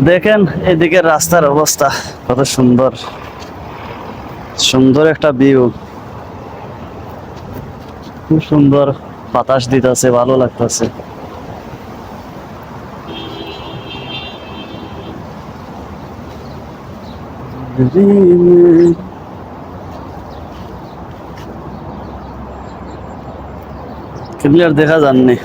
দেখেন এদিকের রাস্তার অবস্থা কত সুন্দর, সুন্দর একটা ভিউ। খুব সুন্দর বাতাস দিতেছে, ভালো লাগতেছে। ক্লিয়ার দেখা যাননি।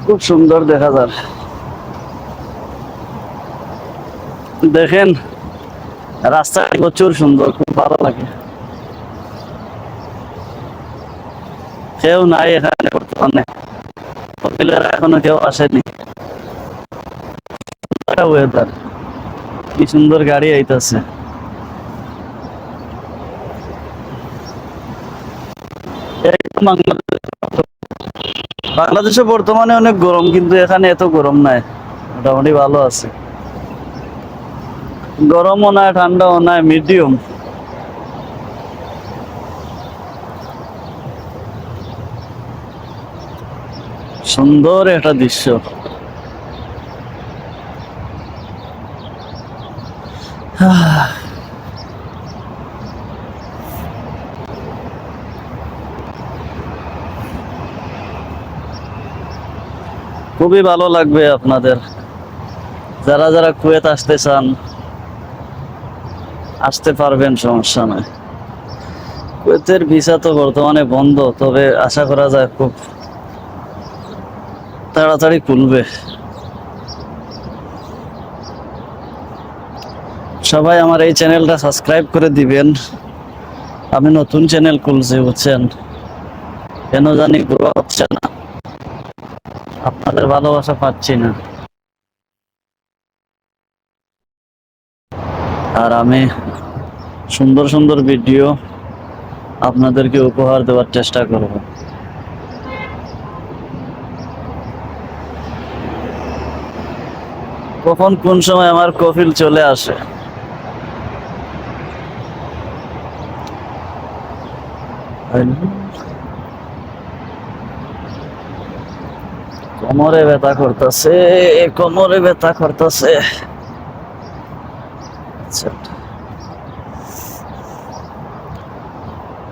খুব সুন্দর দেখা যায়। দেখেন রাস্তা প্রচুর সুন্দর, খুব ভালো লাগে। কেউ নাই এখানে বর্তমানে, কপিলেরা এখনো কেউ আসেনি। ওয়েদার, কি সুন্দর গাড়ি আইতাছে। বাংলাদেশে বর্তমানে অনেক গরম, কিন্তু এখানে এত গরম নাই, মোটামুটি ভালো আছে। গরমও নাই ঠান্ডাও নাই, মিডিয়াম। সুন্দর একটা দৃশ্য। খুবই ভালো লাগবে আপনাদের, যারা যারা কুয়েত আসতে চান আসতে পারবেন, সমস্যা নাই। কুয়েতের ভিসা তো বর্তমানে বন্ধ, তবে আশা করা যায় খুব তাড়াতাড়ি খুলবে। সবাই আমার এই চ্যানেলটা সাবস্ক্রাইব করে দিবেন। আমি নতুন চ্যানেল খুলছি, বুঝছেন, কেন জানি গ্রো হচ্ছে না, আপনাদের ভালোবাসা পাচ্ছি না। আর আমি সুন্দর সুন্দর ভিডিও আপনাদেরকে উপহার দেওয়ার চেষ্টা করব। কখন কোন সময় আমার কফিল চলে আসে। কোমরে ব্যথা করতেছে, কোমরে ব্যথা করতেছে।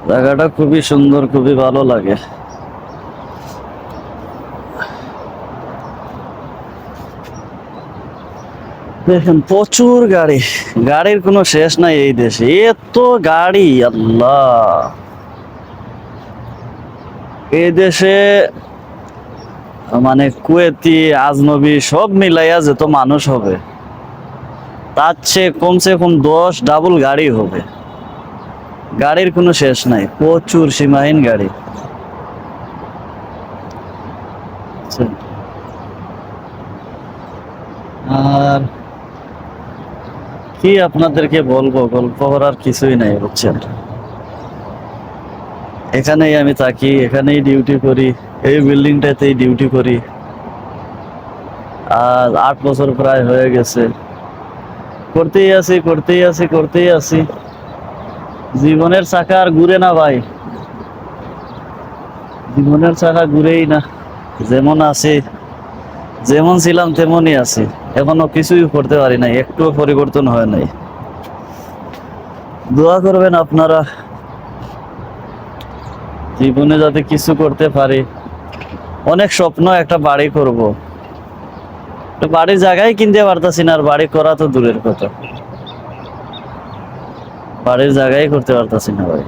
জায়গাটা খুবই সুন্দর, খুবই ভালো লাগে। দেখেন প্রচুর গাড়ি, গাড়ির কোনো শেষ নাই এই দেশে, এত গাড়ি, আল্লাহ। এই দেশে মানে কুয়েতি আজনবী সব মিলাইয়া যেত মানুষ হবে, তার চেয়ে কমসে কম 10 ডাবল গাড়ি হবে। গাড়ির কোনো শেষ নাই, প্রচুর সীমাহীন গাড়ি। আর কি আপনাদেরকে বলবো, গল্প করার কিছুই নাই, বুঝছেন। এখানেই আমি থাকি, এখানেই ডিউটি করি, এই বিল্ডিংটাতেই ডিউটি করি। আর 8 বছর প্রায় হয়ে গেছে, করতেই আছি করতেই আছি করতেই আছি। জীবনের চাকা আর ঘুরে না ভাই, জীবনের চাকা ঘুরেই না। যেমন আছি, যেমন ছিলাম তেমনই আছি, এখনো কিছুই করতে পারি নাই, একটুও পরিবর্তন হয় নাই। দোয়া করবেন আপনারা, জীবনে যাতে কিছু করতে পারি। অনেক স্বপ্ন, একটা বাড়ি করব, বাড়ির জায়গায় কিনতে পারতাছি না, আর বাড়ি করা তো দূরের কথা, বাড়ির জায়গায় করতে পারতাছি না ভাই।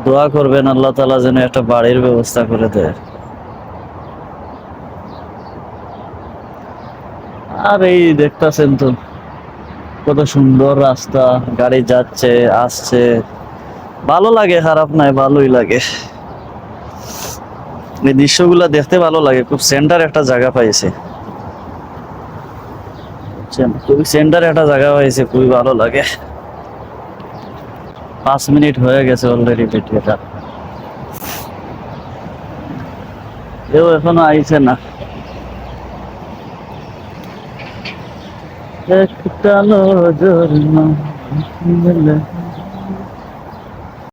দোয়া করবেন আল্লাহ তাআলা যেন একটা বাড়ির ব্যবস্থা করে দেয়। আর এই দেখতাছেন তো কত সুন্দর রাস্তা, গাড়ি যাচ্ছে আসছে, ভালো লাগে, খারাপ নাই, ভালোই লাগে। এই দৃশ্যগুলা দেখতে ভালো লাগে, খুব সেন্টার একটা জায়গা পাইছে। বুঝছেন, খুবই সেন্টারে একটা জায়গা হয়েছে, খুবই ভালো লাগে। 5 মিনিট হয়ে গেছে অলরেডি ভিডিওটা, কেউ এখনো আইছে না। একটা নজর না দিলে